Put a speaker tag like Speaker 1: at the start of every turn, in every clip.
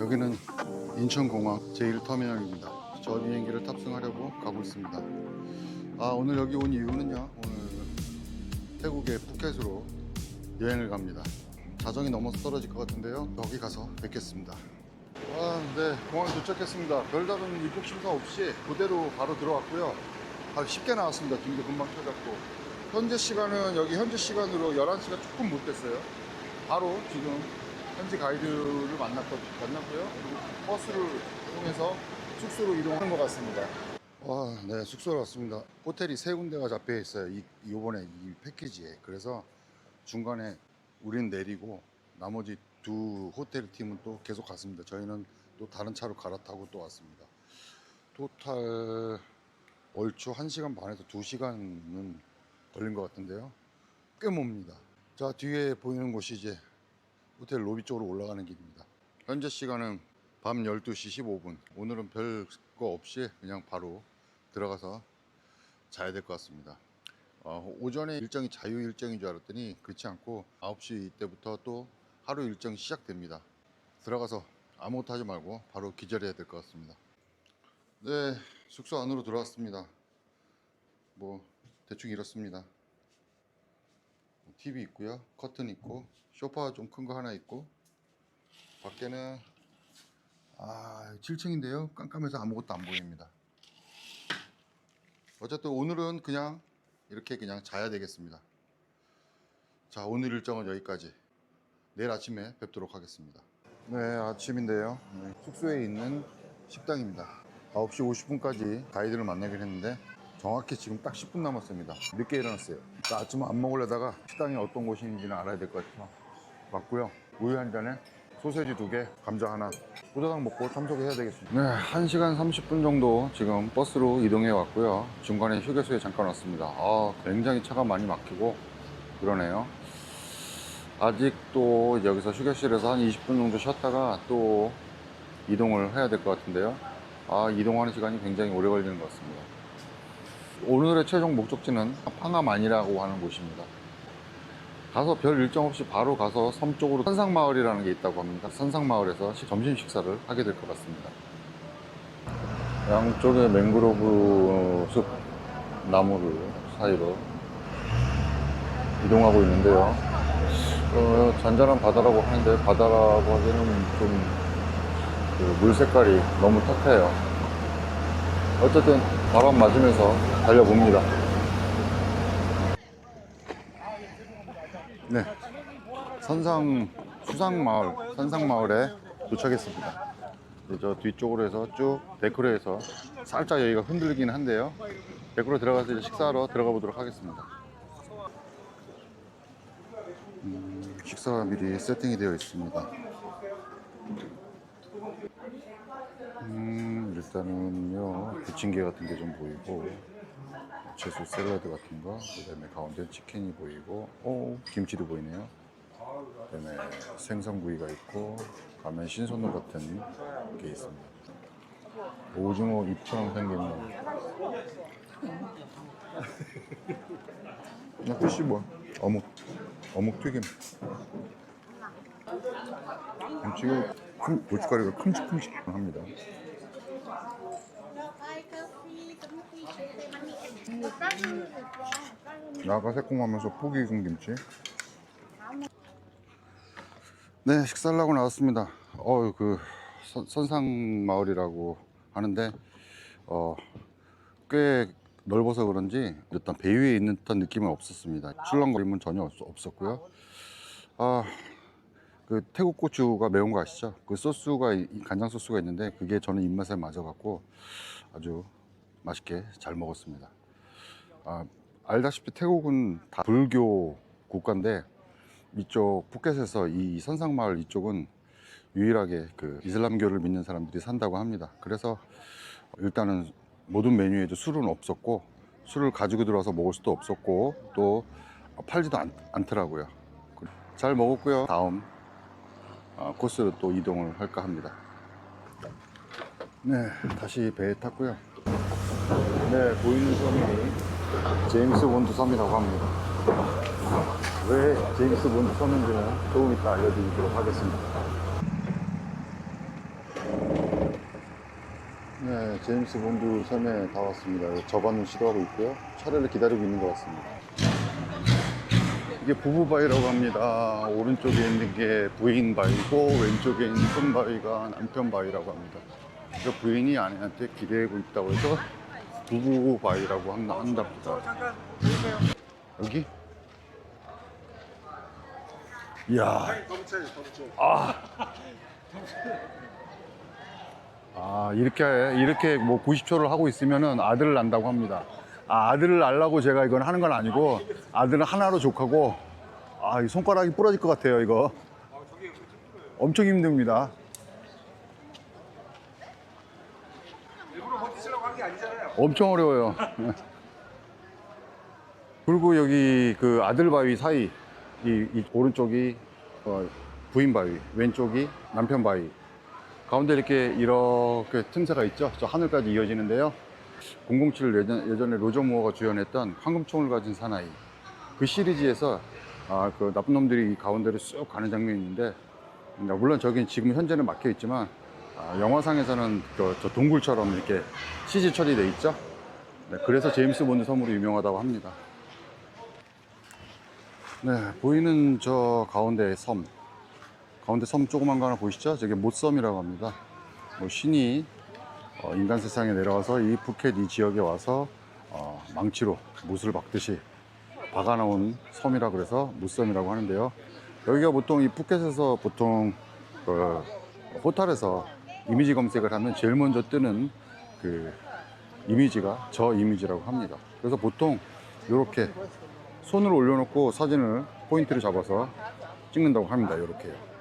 Speaker 1: 여기는 인천공항 제1터미널입니다. 저 비행기를 탑승하려고 가고 있습니다. 오늘 여기 온 이유는요, 오늘 태국의 푸켓으로 여행을 갑니다. 자정이 넘어서 떨어질 것 같은데요, 여기 가서 뵙겠습니다. 네, 공항 도착했습니다. 별다른 입국 심사 없이 그대로 바로 들어왔고요. 쉽게 나왔습니다. 등도 금방 펴졌고, 현재 시간은 여기 현지 시간으로 11시가 조금 못 됐어요. 바로 지금 현지 가이드를 만났고요. 그리고 버스를 통해서 숙소로 이동하는 것 같습니다. 네, 숙소로 왔습니다. 호텔이 세 군데가 잡혀 있어요. 이번에 이 패키지에. 그래서 중간에 우린 내리고 나머지 두 호텔 팀은 또 계속 갔습니다. 저희는 또 다른 차로 갈아타고 또 왔습니다. 토탈 얼추 1시간 반에서 2시간은 걸린 것 같은데요. 꽤 멉니다. 자, 뒤에 보이는 곳이 이제 호텔 로비 쪽으로 올라가는 길입니다. 현재 시간은 밤 12시 15분. 오늘은 별 거 없이 그냥 바로 들어가서 자야 될 것 같습니다. 오전에 일정이 자유 일정인 줄 알았더니 그렇지 않고 9시 때부터 또 하루 일정이 시작됩니다. 들어가서 아무것도 하지 말고 바로 기절해야 될 것 같습니다. 네, 숙소 안으로 들어왔습니다. 뭐 대충 이렇습니다. TV 있고요, 커튼 있고, 소파 좀 큰 거 하나 있고, 밖에는 7층인데요 깜깜해서 아무것도 안 보입니다. 어쨌든 오늘은 그냥 이렇게 그냥 자야 되겠습니다. 자, 오늘 일정은 여기까지. 내일 아침에 뵙도록 하겠습니다. 네, 아침인데요. 숙소에 있는 식당입니다. 9시 50분까지 가이드를 만나긴 했는데 정확히 지금 딱 10분 남았습니다. 늦게 일어났어요. 아침 안 먹으려다가 식당이 어떤 곳인지는 알아야 될 것 같아서 왔고요. 우유 한 잔에 소세지 2개, 감자 하나, 후다닥 먹고 참석해야 되겠습니다. 네, 1시간 30분 정도 지금 버스로 이동해 왔고요. 중간에 휴게소에 잠깐 왔습니다. 굉장히 차가 많이 막히고 그러네요. 아직도 여기서 휴게실에서 한 20분 정도 쉬었다가 또 이동을 해야 될 것 같은데요. 이동하는 시간이 굉장히 오래 걸리는 것 같습니다. 오늘의 최종 목적지는 팡아만이라고 하는 곳입니다. 가서 별 일정 없이 바로 가서 섬 쪽으로 선상마을이라는 게 있다고 합니다. 선상마을에서 점심 식사를 하게 될 것 같습니다. 양쪽에 맹그로브 숲 나무를 사이로 이동하고 있는데요. 잔잔한 바다라고 하는데 바다라고 하기에는 좀 물 색깔이 너무 탁해요. 어쨌든 바람 맞으면서 달려봅니다. 네, 선상마을에 도착했습니다. 저 뒤쪽으로 해서 쭉 데크로 해서 살짝 여기가 흔들리긴 한데요. 데크로 들어가서 이제 식사하러 들어가 보도록 하겠습니다. 식사가 미리 세팅이 되어 있습니다. 일단은요, 부침개 같은 게 좀 보이고, 채소 샐러드 같은 거, 그 다음에 가운데 치킨이 보이고, 김치도 보이네요. 그 다음에 생선구이가 있고, 가면 신선호 같은 게 있습니다. 오징어 잎처럼 생긴 끝이 어묵 튀김. 김치가 고춧가루가 큼직큼직합니다. 나가 새콤하면서 폭이 익은 김치. 네, 식사를 하고 나왔습니다. 선상마을이라고 하는데 꽤 넓어서 그런지 일단 배 위에 있는 듯한 느낌은 없었습니다. 출렁거림은 전혀 없었고요. 그 태국 고추가 매운 거 아시죠? 그 소스가, 간장 소스가 있는데 그게 저는 입맛에 맞아갖고 아주 맛있게 잘 먹었습니다. 알다시피 태국은 다 불교 국가인데 이쪽 푸켓에서 이 선상마을 이쪽은 유일하게 그 이슬람교를 믿는 사람들이 산다고 합니다. 그래서 일단은 모든 메뉴에도 술은 없었고, 술을 가지고 들어와서 먹을 수도 없었고, 또 팔지도 않더라고요. 잘 먹었고요. 다음 코스로 또 이동을 할까 합니다. 네, 다시 배에 탔고요. 네, 보이는 섬이 제임스 본드 섬이라고 합니다. 왜 제임스 본드 섬인지는 조금 이따 알려드리도록 하겠습니다. 네, 제임스 본드 섬에 다 왔습니다. 저반을 시도하고 있고요. 차례를 기다리고 있는 것 같습니다. 이게 부부바위라고 합니다. 오른쪽에 있는 게 부인 바위고 왼쪽에 있는 큰 바위가 남편 바위라고 합니다. 그 부인이 아내한테 기대고 있다고 해서 부부바위라고 한답니다. 여기? 이야. 이렇게 뭐 90초를 하고 있으면은 아들을 낳는다고 합니다. 아들을 낳으려고 제가 이건 하는 건 아니고, 아들은 하나로 족하고, 이 손가락이 부러질 것 같아요, 이거. 엄청 힘듭니다.
Speaker 2: 일부러 버티시려고 한 게 아니잖아요.
Speaker 1: 엄청 어려워요. 그리고 여기 그 아들 바위 사이, 이 오른쪽이 부인 바위, 왼쪽이 남편 바위. 가운데 이렇게 틈새가 있죠. 저 하늘까지 이어지는데요. 007 예전에 로저 무어가 주연했던 황금총을 가진 사나이, 그 시리즈에서 그 나쁜 놈들이 이 가운데로 쑥 가는 장면이 있는데, 물론 저긴 지금 현재는 막혀 있지만 영화상에서는 저 동굴처럼 이렇게 CG 처리돼 있죠. 네, 그래서 제임스 본드 섬으로 유명하다고 합니다. 네, 보이는 저 가운데 섬 조그만 거 하나 보이시죠? 저게 못섬이라고 합니다. 뭐 신이 인간 세상에 내려와서 이 푸켓 이 지역에 와서 망치로 못을 박듯이 박아놓은 섬이라 그래서 못섬이라고 하는데요. 여기가 보통 이 푸켓에서 보통 포털에서 이미지 검색을 하면 제일 먼저 뜨는 그 이미지가 저 이미지라고 합니다. 그래서 보통 이렇게 손을 올려놓고 사진을 포인트를 잡아서 찍는다고 합니다. 이렇게요.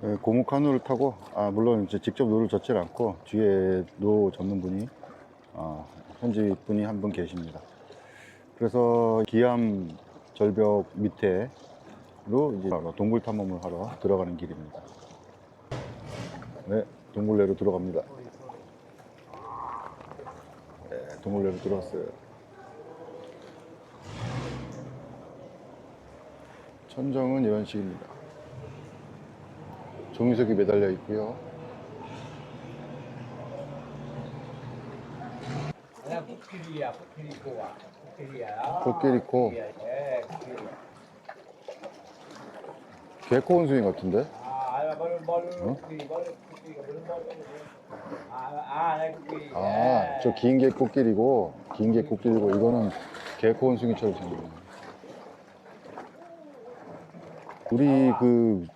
Speaker 1: 네, 고무 카누를 타고, 물론 이제 직접 노를 젓질 않고 뒤에 노 젓는 분이 현지 분이 한 분 계십니다. 그래서 기암 절벽 밑에로 이제 동굴 탐험을 하러 들어가는 길입니다. 네, 동굴 내로 들어갑니다. 네, 동굴 내로 들어왔어요. 천정은 이런 식입니다. 종이석이 매달려 있고요. 코끼리코. 개코 원숭이 같은데? 저 긴 게 코끼리고, 이거는 개코 원숭이처럼 생겼네. 우리 그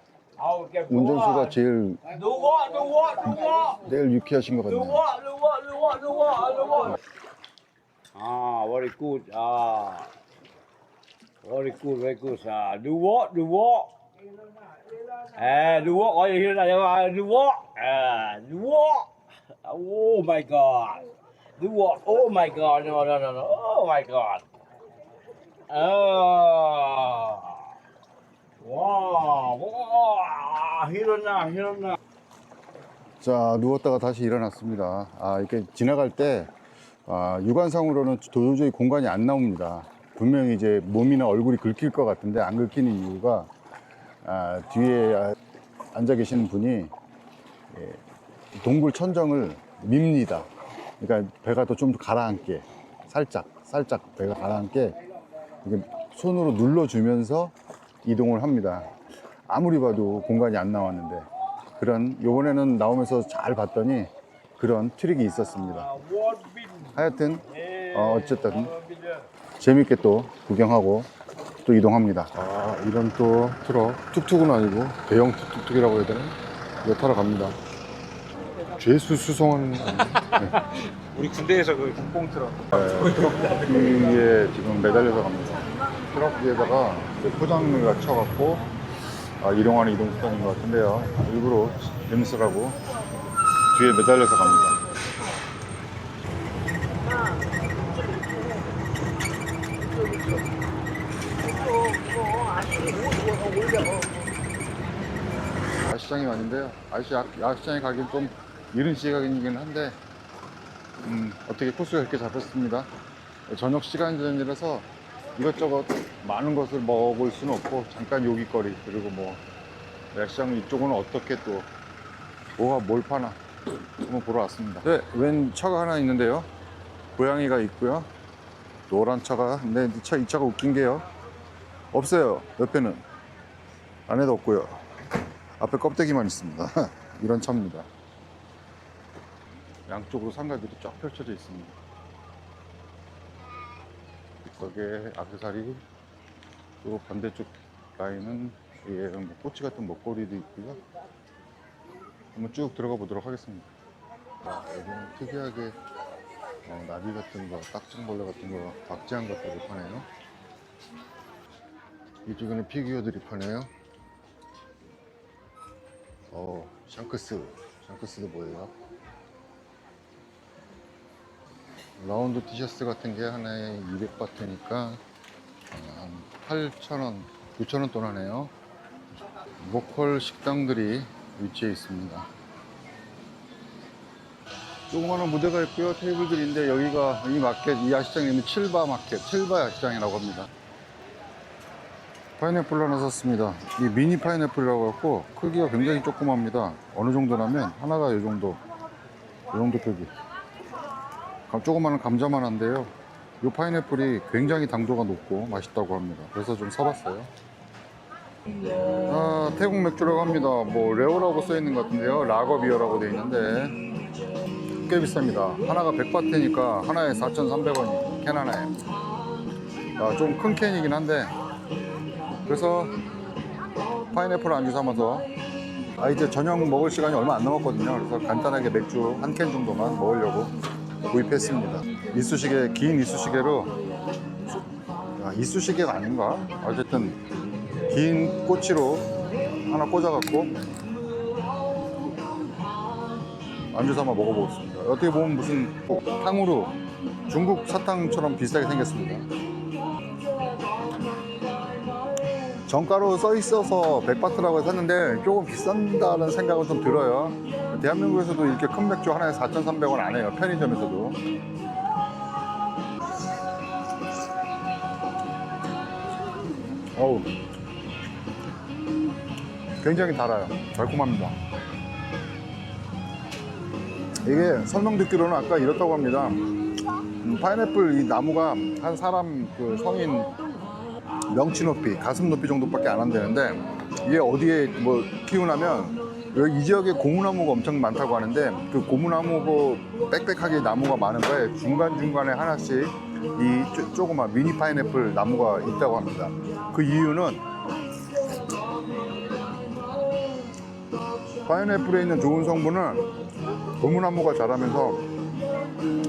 Speaker 1: 운전수가 제일 유쾌하신 것 같네요.
Speaker 3: Very good. Very good, very good. Do what? Do what? Do what? Here là do what? Do what? Oh my God. Do what? Oh my God. No. Oh my God. Wow. 일어나.
Speaker 1: 자, 누웠다가 다시 일어났습니다. 이렇게 지나갈 때 육안상으로는 도저히 공간이 안 나옵니다. 분명히 이제 몸이나 얼굴이 긁힐 것 같은데 안 긁히는 이유가 뒤에 앉아 계시는 분이 동굴 천정을 밉니다. 그러니까 배가 더 좀 가라앉게, 살짝 배가 가라앉게 이렇게 손으로 눌러주면서 이동을 합니다. 아무리 봐도 공간이 안 나왔는데, 요번에는 나오면서 잘 봤더니 그런 트릭이 있었습니다. 하여튼 어쨌든 재밌게 또 구경하고 또 이동합니다. 이런 또 트럭, 툭툭은 아니고 대형 툭툭이라고 해야 되나? 이거 타러 갑니다. 죄수 수송하는 거 아니에요?
Speaker 2: 우리 군대에서 그 국뽕 트럭.
Speaker 1: 트럭 위에 지금 매달려서 갑니다. 트럭 위에다가 포장을 쳐갖고 이동하는 이동수단인 것 같은데요. 일부러 재밌으라고 뒤에 매달려서 갑니다. 야시장이 왔는데요. 야시장에 가긴 좀 이른 시간이긴 한데 어떻게 코스가 이렇게 잡혔습니다. 저녁 시간 전이라서 이것저것 많은 것을 먹을 수는 없고 잠깐 요깃거리, 그리고 뭐 야시장 이쪽은 어떻게 또 뭘 파나 한번 보러 왔습니다. 네, 웬 차가 하나 있는데요. 고양이가 있고요. 노란 차가. 근데 이 차가 웃긴 게요. 없어요. 옆에는. 안에도 없고요. 앞에 껍데기만 있습니다. 이런 차입니다. 양쪽으로 상가들이 쫙 펼쳐져 있습니다. 이쪽에 액세서리, 또 반대쪽 라인은 예, 뭐 꼬치 같은 먹거리도 있고요. 한번 쭉 들어가 보도록 하겠습니다. 여기는 특이하게 나비 같은 거, 딱정벌레 같은 거, 박지한 것들을 파네요. 이쪽에는 피규어들이 파네요. 샹크스도 뭐예요? 라운드 티셔츠 같은 게 하나에 200바트니까 한 8,000원, 9,000원 돈 하네요. 로컬 식당들이 위치해 있습니다. 조그마한 무대가 있고요. 테이블들인데 여기가 이 마켓, 이 야시장에 있는 칠바 마켓, 칠바 야시장이라고 합니다. 파인애플 하나 샀습니다. 이 미니 파인애플이라고 갖고 크기가 굉장히 조그맣니다. 어느 정도냐면 하나가 이 정도 크기. 조그마한 감자만 한데요. 이 파인애플이 굉장히 당도가 높고 맛있다고 합니다. 그래서 좀 사봤어요. 태국 맥주라고 합니다. 뭐 레오라고 써 있는 것 같은데요. 라거 비어라고 되어 있는데 꽤 비쌉니다. 하나가 100바트니까 하나에 4,300원이 캔 하나에. 좀 큰 캔이긴 한데 그래서 파인애플 안주 삼아서 이제 저녁 먹을 시간이 얼마 안 남았거든요. 그래서 간단하게 맥주 한 캔 정도만 먹으려고 구입했습니다. 이쑤시개, 긴 이쑤시개로 이쑤시개가 아닌가? 어쨌든 긴 꼬치로 하나 꽂아갖고 안주 삼아 먹어보겠습니다. 어떻게 보면 무슨 탕후루, 중국 사탕처럼 비슷하게 생겼습니다. 정가로 써 있어서 100바트라고 샀는데 조금 비싼다는 생각은 좀 들어요. 대한민국에서도 이렇게 큰 맥주 하나에 4,300원 안 해요. 편의점에서도. 어우, 굉장히 달아요. 달콤합니다. 이게 설명 듣기로는 아까 이렇다고 합니다. 파인애플 이 나무가 한 사람 그 성인 명치 높이, 가슴 높이 정도밖에 안 한다는데 이게 어디에 뭐 키우냐면 여기 이 지역에 고무나무가 엄청 많다고 하는데 그 고무나무고 빽빽하게 나무가 많은 거에 중간중간에 하나씩 이 조그만 미니 파인애플 나무가 있다고 합니다. 그 이유는 파인애플에 있는 좋은 성분은 고무나무가 자라면서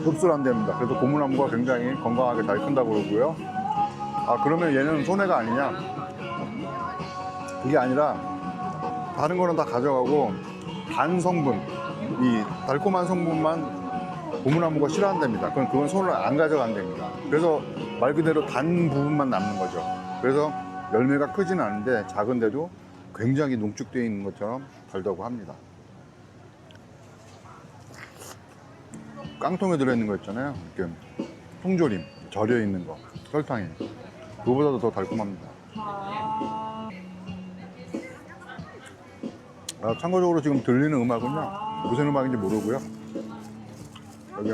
Speaker 1: 흡수를 한답니다. 그래서 고무나무가 굉장히 건강하게 잘 큰다고 그러고요. 그러면 얘는 손해가 아니냐? 그게 아니라 다른 거는 다 가져가고 단 성분, 이 달콤한 성분만 고무나무가 싫어한답니다. 그건 손을 안 가져간답니다. 그래서 말 그대로 단 부분만 남는 거죠. 그래서 열매가 크지는 않은데 작은데도 굉장히 농축되어 있는 것처럼 달다고 합니다. 깡통에 들어있는 거 있잖아요. 이렇게 통조림, 절여 있는 거, 설탕에. 그거보다도 더 달콤합니다. 참고적으로 지금 들리는 음악은요, 무슨 음악인지 모르고요. 여기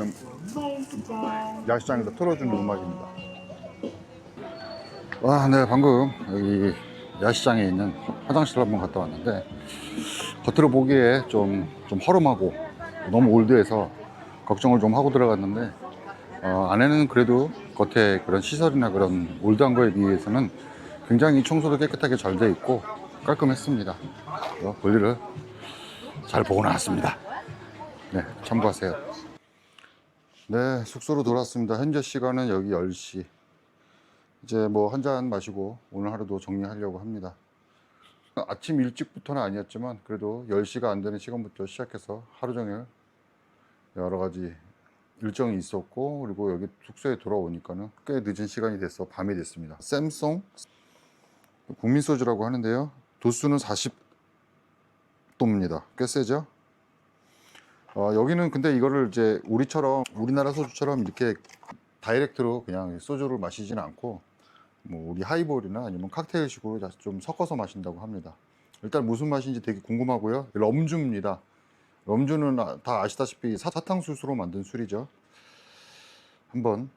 Speaker 1: 야시장에서 틀어주는 음악입니다. 네, 방금 여기 야시장에 있는 화장실을 한번 갔다 왔는데 겉으로 보기에 좀 허름하고 너무 올드해서 걱정을 좀 하고 들어갔는데 안에는 그래도 겉에 그런 시설이나 그런 올드한 거에 비해서는 굉장히 청소도 깨끗하게 잘 돼 있고 깔끔했습니다. 볼일을 잘 보고 나왔습니다. 네, 참고하세요. 네, 숙소로 돌아왔습니다. 현재 시간은 여기 10시. 이제 뭐 한 잔 마시고 오늘 하루도 정리하려고 합니다. 아침 일찍부터는 아니었지만 그래도 10시가 안 되는 시간부터 시작해서 하루 종일 여러 가지 일정이 있었고, 그리고 여기 숙소에 돌아오니까는 꽤 늦은 시간이 돼서 밤이 됐습니다. 샘송 국민소주라고 하는데요, 도수는 40도입니다. 꽤 세죠? 여기는 근데 이거를 이제 우리나라 소주처럼 이렇게 다이렉트로 그냥 소주를 마시지는 않고 뭐 우리 하이볼이나 아니면 칵테일식으로 좀 섞어서 마신다고 합니다. 일단 무슨 맛인지 되게 궁금하고요. 럼주입니다. 럼주는 다 아시다시피 사탕수수로 만든 술이죠. 한번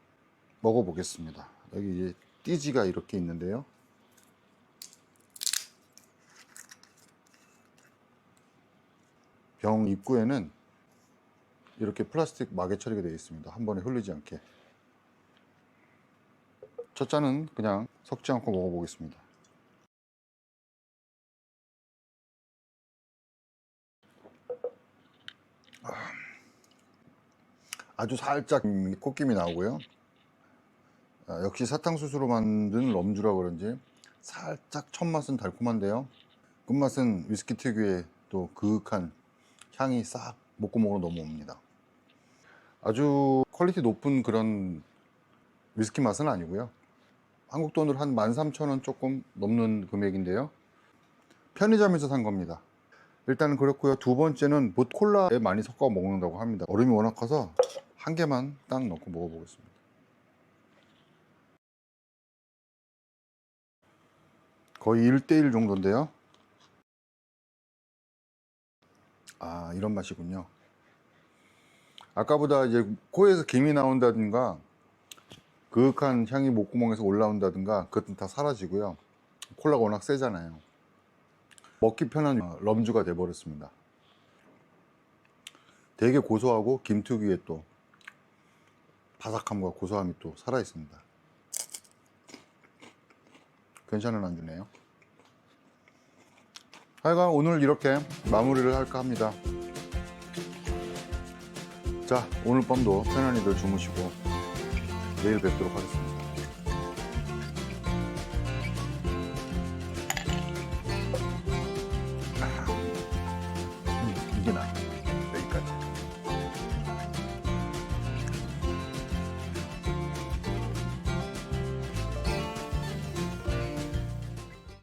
Speaker 1: 먹어보겠습니다. 여기 이제 띠지가 이렇게 있는데요. 병 입구에는 이렇게 플라스틱 마개 처리가 되어 있습니다. 한 번에 흘리지 않게. 첫 잔은 그냥 섞지 않고 먹어보겠습니다. 아주 살짝 콧김이 나오고요. 역시 사탕수수로 만든 럼주라 그런지 살짝 첫 맛은 달콤한데요. 끝맛은 위스키 특유의 또 그윽한 향이 싹 목구멍으로 넘어옵니다. 아주 퀄리티 높은 그런 위스키 맛은 아니고요. 한국 돈으로 한 13,000원 조금 넘는 금액인데요. 편의점에서 산 겁니다. 일단은 그렇고요. 두 번째는 봇콜라에 많이 섞어 먹는다고 합니다. 얼음이 워낙 커서 한 개만 딱 넣고 먹어보겠습니다. 거의 1대1 정도인데요. 아, 이런 맛이군요. 아까보다 이제 코에서 김이 나온다든가 그윽한 향이 목구멍에서 올라온다든가 그것은 다 사라지고요. 콜라가 워낙 세잖아요. 먹기 편한 럼주가 돼버렸습니다. 되게 고소하고 김 특유의 또 바삭함과 고소함이 또 살아있습니다. 괜찮은 안주네요. 하여간 오늘 이렇게 마무리를 할까 합니다. 자, 오늘 밤도 편안히들 주무시고 내일 뵙도록 하겠습니다.